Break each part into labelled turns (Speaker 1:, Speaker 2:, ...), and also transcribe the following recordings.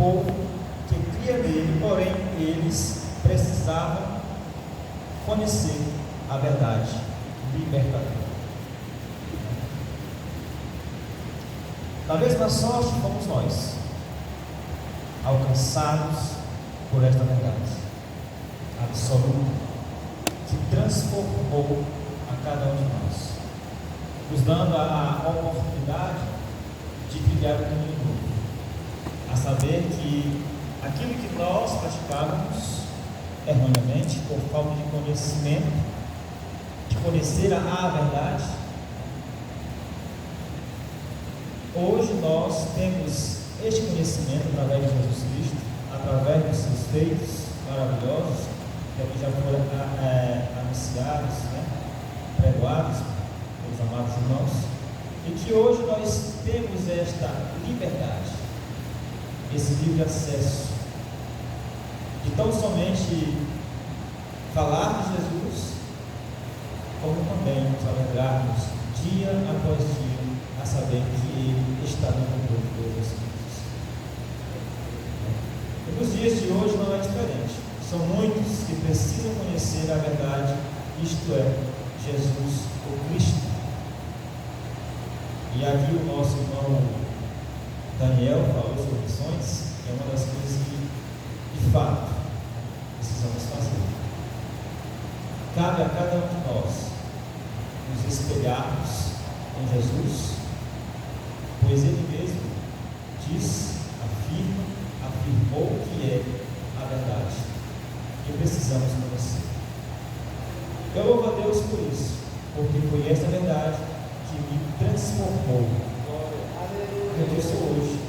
Speaker 1: povo que cria nele, porém eles precisavam conhecer a verdade libertadora. Da mesma sorte fomos nós, alcançados por esta verdade absoluta, que transformou a cada um de nós, nos dando a oportunidade de trilhar o caminho novo, a saber que aquilo que nós praticávamos erroneamente, por falta de conhecimento, de conhecer a verdade, hoje nós temos este conhecimento através de Jesus Cristo, através dos seus feitos maravilhosos, que aqui já foram anunciados, pregoados pelos amados irmãos, e que hoje nós temos esta liberdade, esse livre acesso, de tão somente falar de Jesus, como também nos alegrarmos dia após dia, a saber que Ele está no controle de todas as coisas. E nos dias de hoje não é diferente. São muitos que precisam conhecer a verdade, isto é, Jesus, o Cristo. E aqui o nosso irmão Daniel falou sobre missões, que é uma das coisas que, de fato, precisamos fazer. Cabe a cada um de nós nos espelharmos em Jesus, pois Ele mesmo diz, afirmou que é a verdade, e precisamos conhecer. Eu louvo a Deus por isso, porque foi esta verdade que me transformou. Eu sou hoje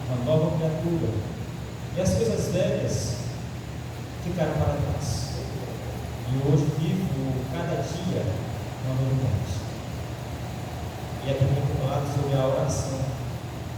Speaker 1: uma nova criatura, e as coisas velhas ficaram para trás, e hoje vivo cada dia uma novidade. E é também falado sobre a oração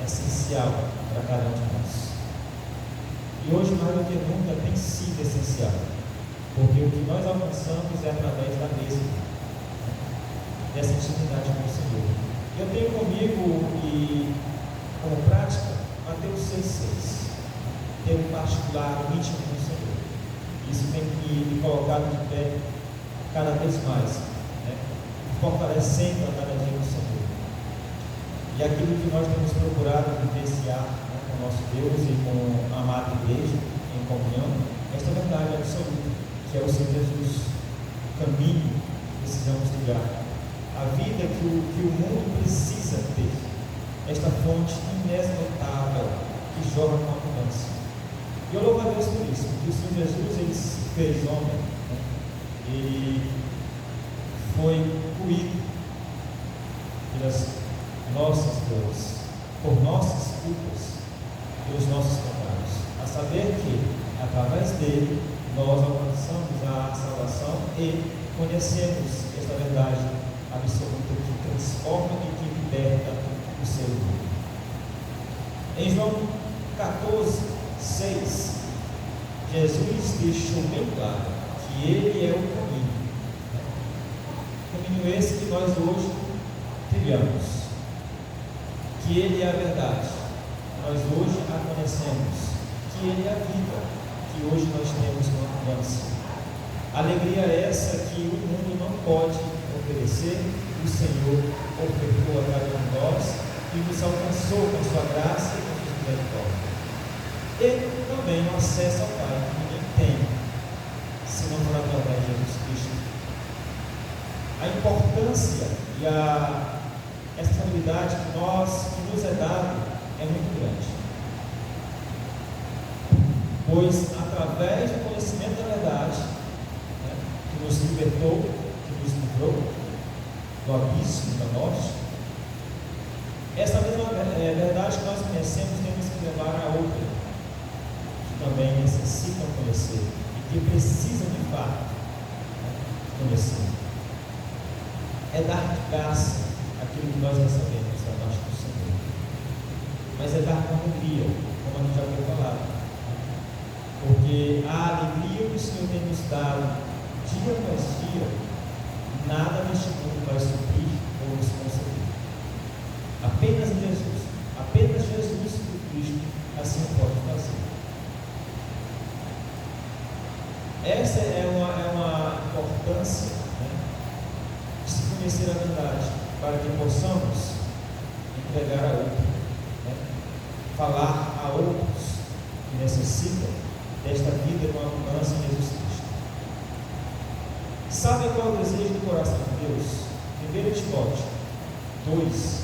Speaker 1: essencial para cada um de nós. E hoje, mais do que nunca, tem sido essencial, porque o que nós alcançamos é através da mesma, dessa intimidade com o Senhor. Eu tenho comigo, e como prática, Mateus 6,6, ter um particular íntimo com o Senhor. Isso tem que me colocado de pé cada vez mais, fortalecendo a cada dia no Senhor. E aquilo que nós temos procurado vivenciar com o nosso Deus e com a amada igreja, em comunhão, esta verdade absoluta, que é o Senhor Jesus, o caminho que precisamos trilhar, a vida que o mundo precisa ter, esta fonte inesgotável que jorra com abundância. E eu louvo a Deus por isso, porque o Senhor Jesus, Ele se fez homem, Ele foi moído pelas nossas dores, por nossas culpas, pelos nossos pecados, a saber que, através dele, nós alcançamos a salvação e conhecemos esta verdade absoluta que transforma e que liberta o ser humano. Em João 14,6, Jesus deixou bem claro que Ele é o caminho. Caminho esse que nós hoje trilhamos, que Ele é a verdade, nós hoje a conhecemos, que Ele é a vida, que hoje nós temos uma mudança. Alegria essa que o mundo não pode oferecer, o Senhor ofertou a cada um de nós e nos alcançou com sua graça e com sua misericórdia. E também o acesso ao Pai que ninguém tem, se não for através de Jesus Cristo. A importância e a responsabilidade que nos é dado é muito grande, pois através do conhecimento da verdade, que nos libertou, que nos livrou do abismo da morte, essa mesma verdade que nós conhecemos temos que levar a outra, que também necessitam conhecer e que precisam de fato conhecer. É dar de graça aquilo que nós recebemos da parte do Senhor, mas é dar com alegria, como a gente já foi falado, porque a alegria que o Senhor tem nos dado dia após dia, nada neste mundo vai suprir ou nos conceder. Apenas Jesus e Cristo assim pode. Essa é uma importância, né, de se conhecer a verdade, para que possamos entregar a outro, né, falar a outros que necessitam desta vida com abundância em Jesus Cristo. Sabe qual é o desejo do coração de Deus? 1 Timóteo 2,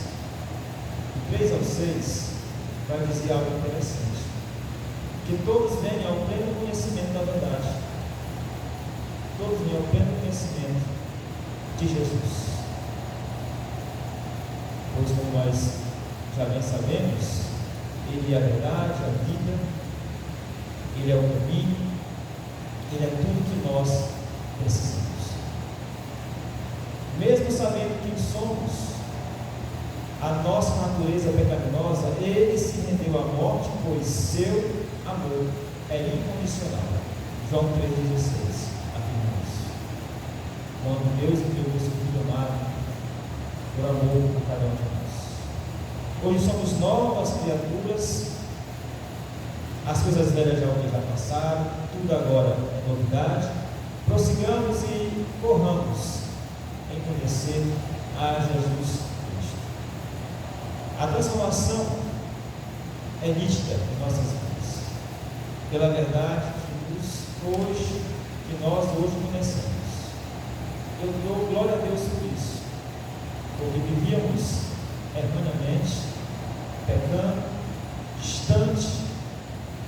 Speaker 1: 3 ao 6, vai dizer algo interessante: que todos venham ao pleno conhecimento da verdade. Todos venham ao pleno conhecimento de Jesus. Pois, como nós já bem sabemos, Ele é a verdade, a vida, Ele é o caminho, Ele é tudo que nós precisamos. Mesmo sabendo quem somos, a nossa natureza pecaminosa, Ele se rendeu à morte, pois seu amor é incondicional. João 3,16 afirma isso. Quando Deus enviou o seu Filho amado por amor a cada um de nós. Hoje somos novas criaturas, as coisas velhas já passaram, tudo agora é novidade. Prossigamos e corramos em conhecer a Jesus Cristo. A transformação é nítida em nossas vidas, pela verdade que nós hoje conhecemos. Eu dou glória a Deus por isso, porque vivíamos erroneamente, pecando, distante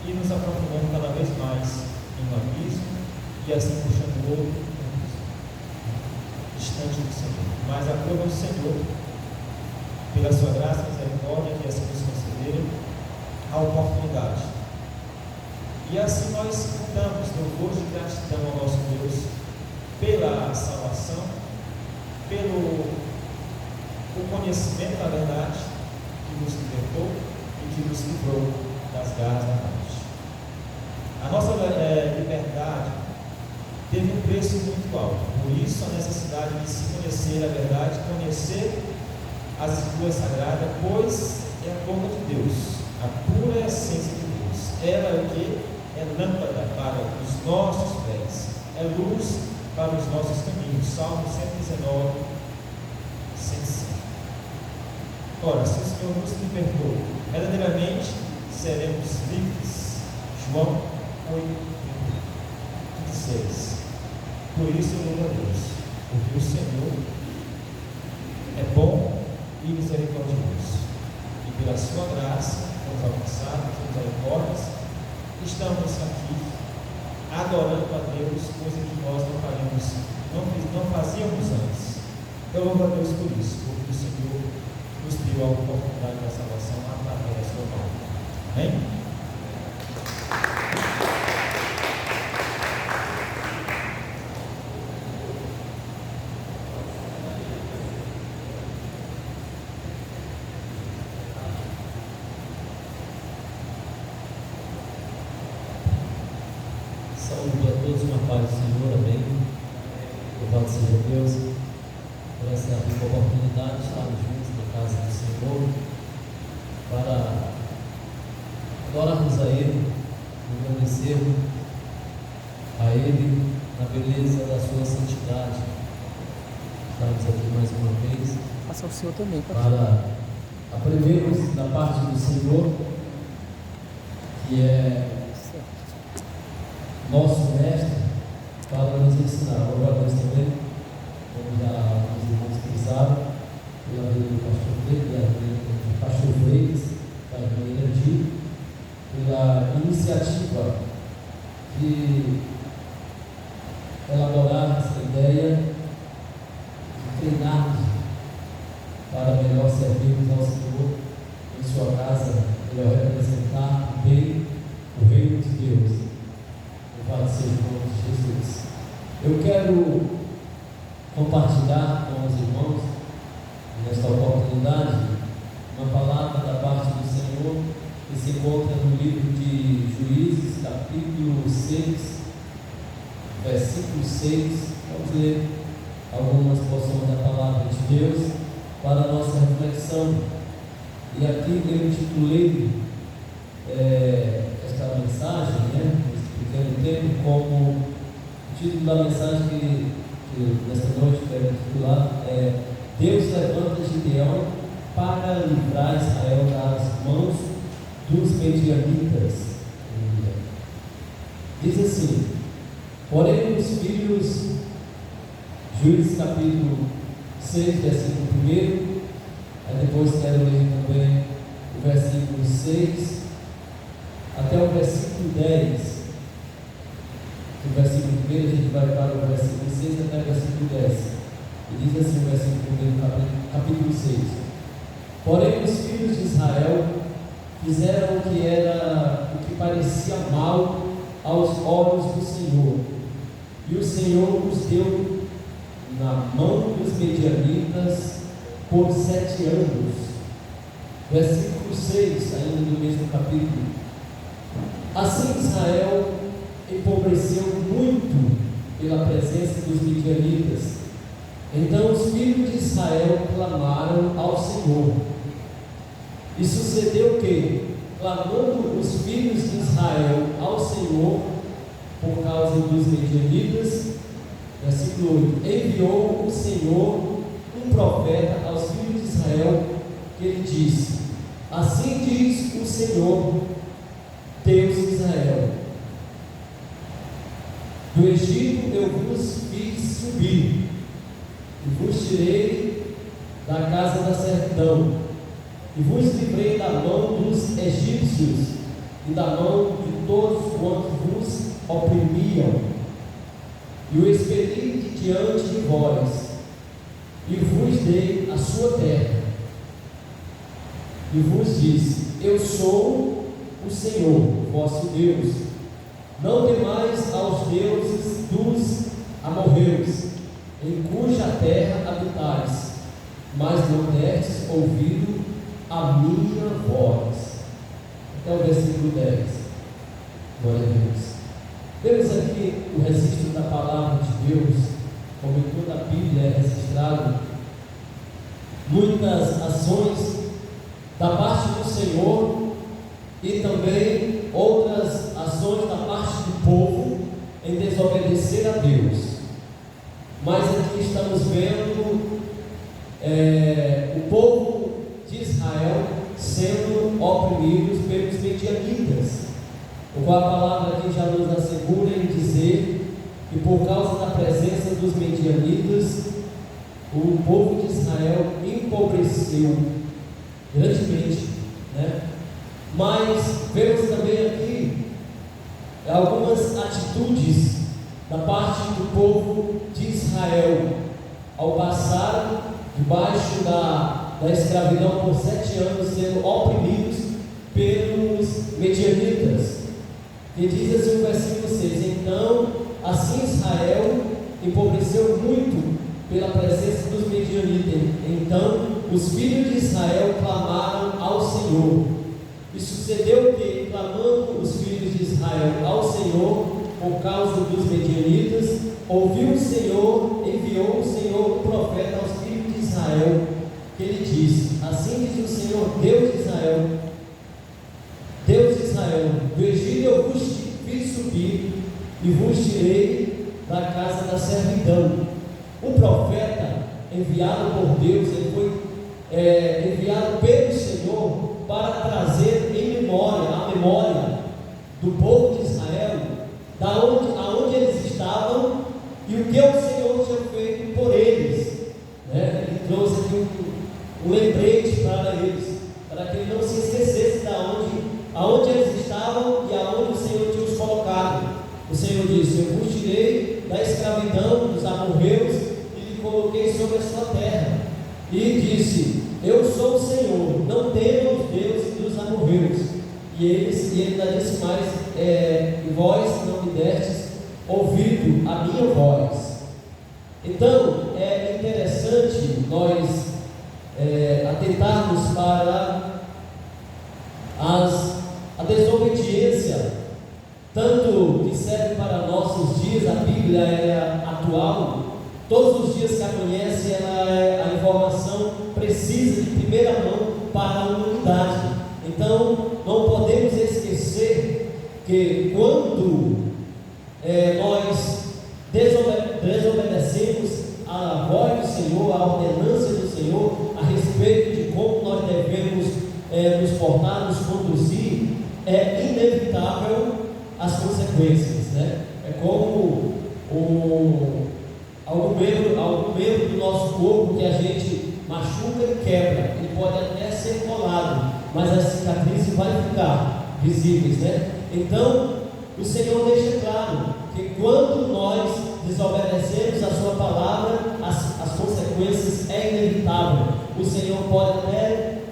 Speaker 1: e nos aprofundando cada vez mais em um abismo e assim puxando o outro, distante do Senhor. Mas a prova do Senhor, pela sua graça e misericórdia, que assim nos concederam a oportunidade. E assim nós cantamos louvores de gratidão ao nosso Deus pela salvação, pelo conhecimento da verdade que nos libertou e que nos livrou das garras da morte. A nossa liberdade teve um preço muito alto, por isso a necessidade de se conhecer a verdade, conhecer as Escrituras Sagradas, pois é a boca de Deus, a pura essência de Deus. Ela é o que? É lâmpada para os nossos pés, é luz para os nossos caminhos. Salmo 119, 105. Ora, se o Senhor nos libertou, verdadeiramente seremos livres. João 8, 26. Por isso eu louvo a Deus, porque o Senhor é bom e misericordioso, e pela sua graça, nos alcançados, misericórdias, estamos aqui adorando a Deus, coisa que nós não fazíamos antes. Eu louvo a Deus por isso, porque o Senhor nos deu a oportunidade da salvação através da sua palavra. Amém?
Speaker 2: Saúde a todos, uma paz do Senhor, amém. Louvado seja Deus por essa oportunidade de estarmos juntos na casa do Senhor para adorarmos a Ele, agradecermos a Ele na beleza da sua santidade. Estamos aqui mais uma vez
Speaker 3: Passa o Senhor também,
Speaker 2: para aprendermos da parte do Senhor, que é nosso mestre, para nos ensinar. Glória a Deus também, como já os irmãos pensaram, pela vida do pastor Freitas, pela vida do pastor Freitas, da irmã Energia, pela iniciativa de elaborar essa ideia de treinarmos para melhor servirmos ao Senhor em sua casa, melhor representar bem o reino de Deus. Louvado seja o nome de Jesus. Eu quero compartilhar com os irmãos, nesta oportunidade, uma palavra da parte do Senhor que se encontra no livro de Juízes, capítulo 6, versículo 6. Vamos ler algumas porções da palavra de Deus para a nossa reflexão. E aqui eu intitulei esta mensagem, nesse pequeno tempo, como título da mensagem que nesta noite quero titular é Deus levanta Gideão para livrar Israel das mãos dos medianitas. Diz assim: porém os filhos, Juízes capítulo 6, versículo 1, aí depois quero ler também o versículo 6 até o versículo 10. Do versículo 1 a gente vai para o versículo 6 até o versículo 10. E diz assim o versículo 1, capítulo 6: porém os filhos de Israel fizeram o que parecia mal aos olhos do Senhor, e o Senhor os deu na mão dos medianitas por 7 anos. Versículo 6, ainda do mesmo capítulo: assim Israel empobreceu muito pela presença dos medianitas. Então os filhos de Israel clamaram ao Senhor. E sucedeu que, clamando os filhos de Israel ao Senhor por causa dos medianitas, versículo 8, enviou o Senhor um profeta aos filhos de Israel, que ele disse: assim diz o Senhor, Deus de Israel: do Egito eu vos fiz subir, e vos tirei da casa da servidão, e vos livrei da mão dos egípcios, e da mão de todos quantos vos oprimiam, e o expeli de diante de vós, e vos dei a sua terra, e vos disse: eu sou o Senhor, vosso Deus. Não temais aos deuses dos amorreus, em cuja terra habitais, mas não destes ouvido a minha voz. Até o versículo 10. Glória a Deus. Vemos aqui o registro da palavra de Deus, como em toda a Bíblia é registrado, muitas ações da parte do Senhor e também outras ações da parte do povo em desobedecer a Deus. Mas aqui estamos vendo o povo de Israel sendo oprimidos pelos medianitas, o qual a palavra aqui já nos assegura em dizer que por causa da presença dos medianitas, o povo de Israel empobreceu grandemente, né? Mas vemos também aqui algumas atitudes da parte do povo de Israel ao passar debaixo da escravidão por 7 anos, sendo oprimidos pelos medianitas. E diz assim o versículo 6: então assim Israel empobreceu muito pela presença dos medianitas. Então os filhos de Israel clamaram ao Senhor. E sucedeu que, clamando os filhos de Israel ao Senhor por causa dos medianitas, ouviu o Senhor, enviou o Senhor um profeta aos filhos de Israel, que ele disse: assim diz o Senhor, Deus de Israel: do Egito eu vos fiz subir e vos tirei da casa da servidão. O profeta enviado por Deus, ele foi enviado pelo Senhor para trazer a memória do povo de Israel, aonde eles estavam e o que o Senhor tinha feito por eles, né? Ele trouxe aqui um lembrete para eles, para que eles não se esquecessem aonde eles estavam e aonde o Senhor tinha os colocado. O Senhor disse: eu vos tirei da escravidão dos amorreus e lhe coloquei sobre a sua terra. E disse: eu sou o Senhor, não temam os deuses dos amorreus. E ele ainda disse mais: e vós não me destes ouvido a minha voz. Então é interessante nós atentarmos para a desobediência, tanto que serve para nossos dias. A Bíblia é atual. Todos os dias que amanhece, ela é a informação precisa de primeira mão para a humanidade. Então, não podemos esquecer que quando nós Senhor, a ordenância do Senhor a respeito de como nós devemos nos portar, nos conduzir, é inevitável as consequências, né? É como algum membro do nosso corpo que a gente machuca e quebra, ele pode até ser colado, mas as cicatrizes vão ficar visíveis, né? Então, o Senhor deixa claro que quando nós desobedecemos a sua palavra, as consequências é inevitável. O Senhor pode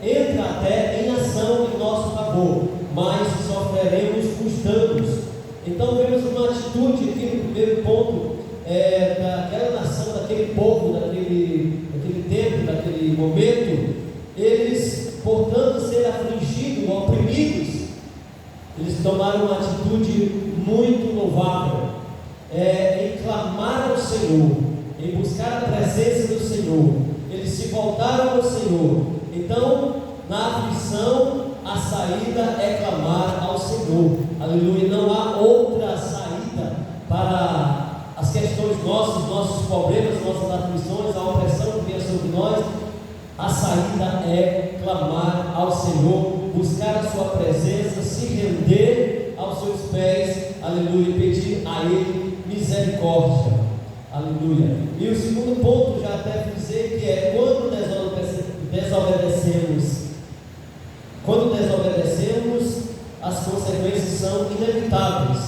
Speaker 2: entrar até em ação em nosso favor, mas sofreremos os danos. Então vemos uma atitude aqui no primeiro ponto, daquela nação, daquele povo, daquele tempo, daquele momento. Eles, portanto, ser afligidos, oprimidos, eles tomaram uma atitude muito louvável, em clamar ao Senhor, em buscar a presença do Senhor. Eles se voltaram ao Senhor. Então, na aflição, a saída é clamar ao Senhor. Aleluia. Não há outra saída para as questões nossos problemas, nossas aflições, a opressão que vem sobre nós. A saída é clamar ao Senhor, buscar a sua presença, se render aos seus pés, aleluia, e pedir a Ele misericórdia, aleluia. E o segundo ponto, já até dizer, que é quando desobedecemos, as consequências são inevitáveis,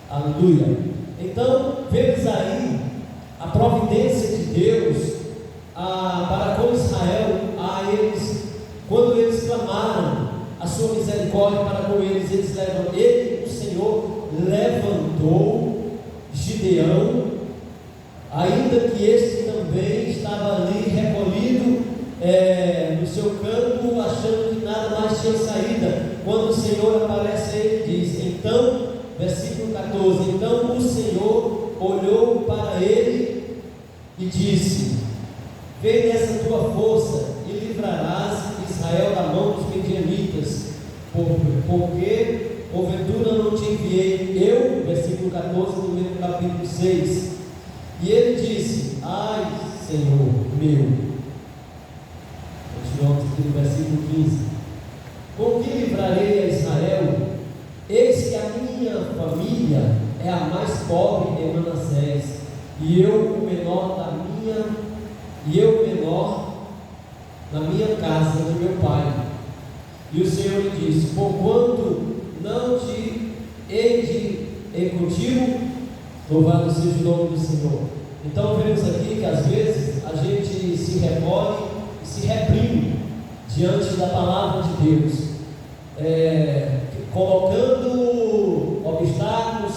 Speaker 2: aleluia. Então, vemos aí a providência de Deus para com Israel, quando eles clamaram a sua misericórdia para com eles, o Senhor levantou Gideão, ainda que este também estava ali recolhido no seu canto, achando que nada mais tinha saída. Quando o Senhor aparece a ele, diz, então, versículo 14, então o Senhor olhou para ele e disse: vem nessa tua força e livrarás Israel da mão dos medianitas, porque porventura não te enviei eu, versículo 14 do mesmo capítulo 6. E ele disse: ai, Senhor meu. Continuamos aqui no versículo 15: com que livrarei a Israel? Eis que a minha família é a mais pobre em Manassés, e eu o menor na minha casa de meu pai. E o Senhor lhe disse: porquanto não te hei de contigo, louvado seja o nome do Senhor. Então vemos aqui que às vezes a gente se recolhe e se reprime diante da palavra de Deus, colocando obstáculos,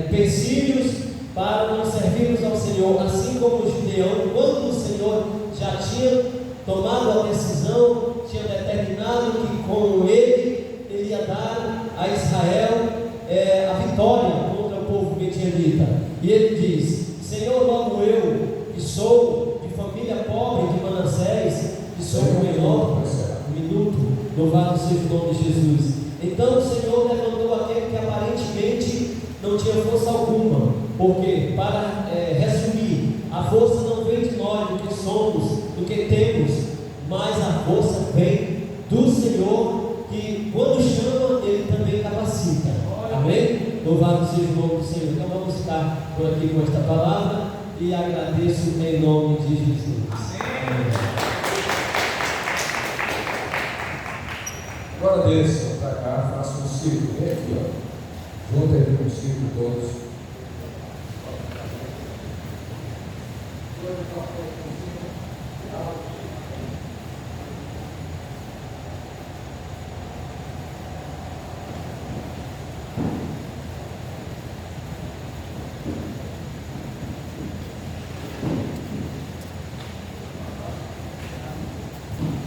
Speaker 2: empecilhos para não servirmos ao Senhor, assim como Gideão, quando o Senhor já tinha tomado a decisão, tinha determinado que com ele ia dar a Israel a vitória contra o povo medianita. E ele diz: Senhor, logo eu, que sou de família pobre de Manassés, que sou o menor, louvado seja o nome de Jesus. Então o Senhor levantou aquele que aparentemente não tinha força alguma, porque, para resumir, a força não vem de nós, do que somos, do que temos, mas a força vem do Senhor, que quando chama, Ele também capacita. Amém? Louvado seja o nome do Senhor. Então vamos ficar por aqui com esta palavra e agradeço em nome de Jesus. Amém.
Speaker 3: Agora desça para cá, faça um círculo, vem aqui, ó. Junta aí com o círculo todos.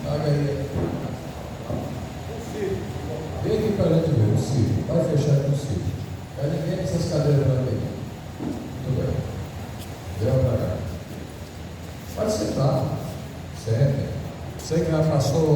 Speaker 3: Paga aí. Vem aqui para dentro do círculo. Vai fechar aqui o círculo. Vai ninguém nessas cadeiras para mim. Muito bem. Deu para cá. Pode sentar. Senta. Você que já passou